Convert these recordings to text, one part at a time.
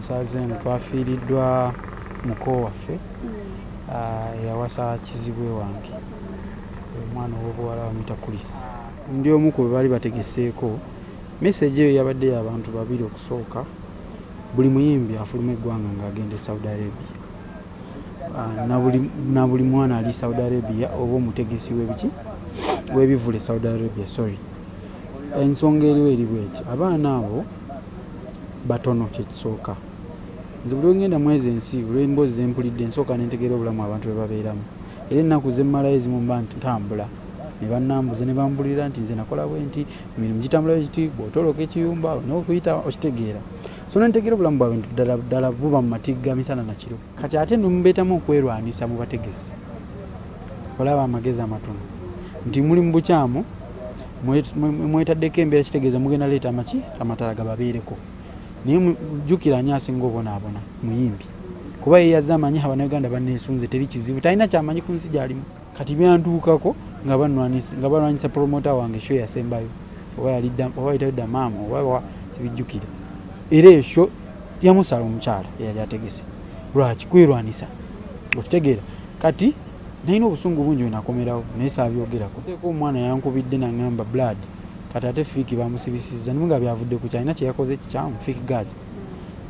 Sazeno twafiiriddwa muko waffe yawasa kizibwe wange omwana ow'obuwala bamuyita Kulisi. Ndi omu ku be baali bategeseeko message eyo yabadde y'abantu babiri okusooka buli muyimbi afuluma eggwanga ng'agenda e Saudi Arabia na buli mwana ali Saudi Arabia oba omutegesi w'ebivule Saudi Arabia sorry. Ensonga eriwo eri bweti abaana abo batono kyekisooka. Nze buli ngenda mwezi ensi olw'emboozi zempulidde nsooka nentegeera obulamu abantu bwe babeeramu era ennaku zemmalayo ezimu mba ntambula ne bannambuza ne bambulira nti nze nakola bwe nti emirimu gitambula kiti bw'otoloka ekiyumba n'okuyita okitegeera so nentegeera obulamu bwabwe nti ddala buba mu matigga misana na kiro kati ate nemubeetamu okwerwanisa mu bategesi olaba amagezi amatono nti muli mu bukyamu mwetaddeko embeera kitegeeza mugenda leeta amaki amatala gababeereko naye jjukira ani asinga obonaabona muyimbi kuba ye yazze amanyi Abannayuganda banneesunze teri kizibu talina kyamanyi ku nsi gy'alimu kati byantuukako nga balwanyisa promota wange show yasembayo oba yayitayodda maama oba sibijjukira era esho yamusala omukyala eyali ategese lwaki kwerwanisa okitegeera kati nalina obusungu bungi wenakomerawo naye saabyogerako seeko omwana yankubidde nangamba blood kati ate fiiki bamusibisizza nimu nga byavudde ku kyalina kye yakoze kikyamu fiiki gazi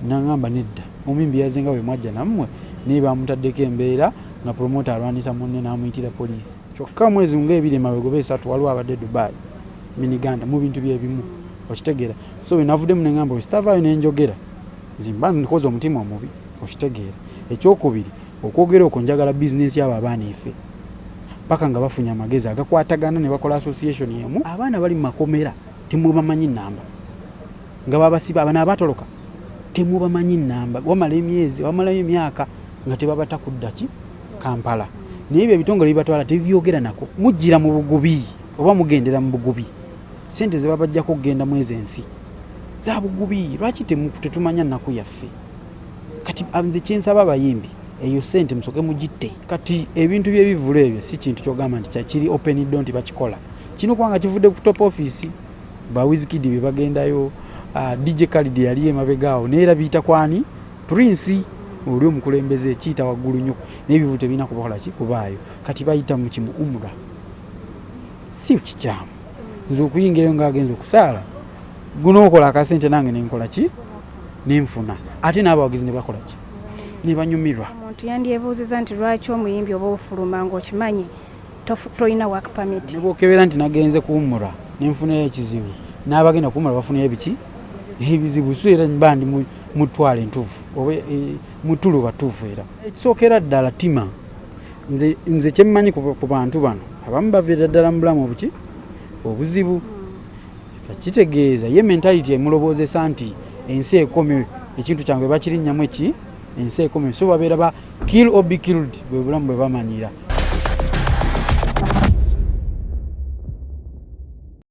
nangamba nedda omumbi yazze nga bwe mwajja nammwe naye bamutaddeko embeera nga promota alwanisa munne n'amuyitira poliisi kyokka mwezi ng'ebiri emabega oba esatu waliwo abadde Dubai miniganda mu bintu byebimu okitegeera so bwe navuddemu ne ngamba wesitavaayo nenjogera zimba nkoze omutima omubi okitegeera ekyokubiri okwogera okwo njagala bizinensi yabo abaana efe paka nga bafunye amagezi agakwatagana ne bakola association yemu abaana bali mu makomera temubamanyi nnamba nga babasiba abana abatoloka temubamanyi nnamba wamala emyezi wamalayo emyaka nga tebabata kudda ki Kampala naye ebyo ebitongole bibatwala tebyogera nako mujjira mu bugubi oba mugendera mu bugubi sente ze babajjako okugenda mwezi ensi za bugubi lwaki tetumanya nnaku yaffe kati nze kyensaba abayimbi eyo sente musoke mugitte kati ebintu by'ebivule ebyo si kintu kyogamba nti kyakiri open door nti bakikola kino kubanga kivudde ku top office ba Wizkid bye bagendayo DJ Khalid yali emabegaawo neera biyita kwani Prince oli omukulembeze ekiyita waggulu nnyo n'ebivu tebirina kubakola ki kubaayo kati bayita mu kimu umra si kikyamu nze okuyingirayo ng'agenza okusaala guno okola akasente nange nenkola ki nenfuna ate n'abawagizi ne bakola ki ne banyumirwa omuntu yandyebuuziza nti lwaki omuyimbi oba ofuluma ng'okimanyi tolina work permit ne bookebera nti nagenze kuwummula nenfunayo ekizibu n'abagenda kuwummula bafunayo ebiki ebizibu so era mba ndi mutwala entuufu oba mutulu batuufu era ekisookera ddala tima nze kyemmanyi ku bantu bano abamu baviira ddala mu bulamu obuki obuzibu kakitegeeza ye mentality emuloboozesa nti ensi ekomye ekintu kyange bakirinnyamu eki ensi ekomye so babeera ba kill or be killed bwe bulamu bwe bamanyira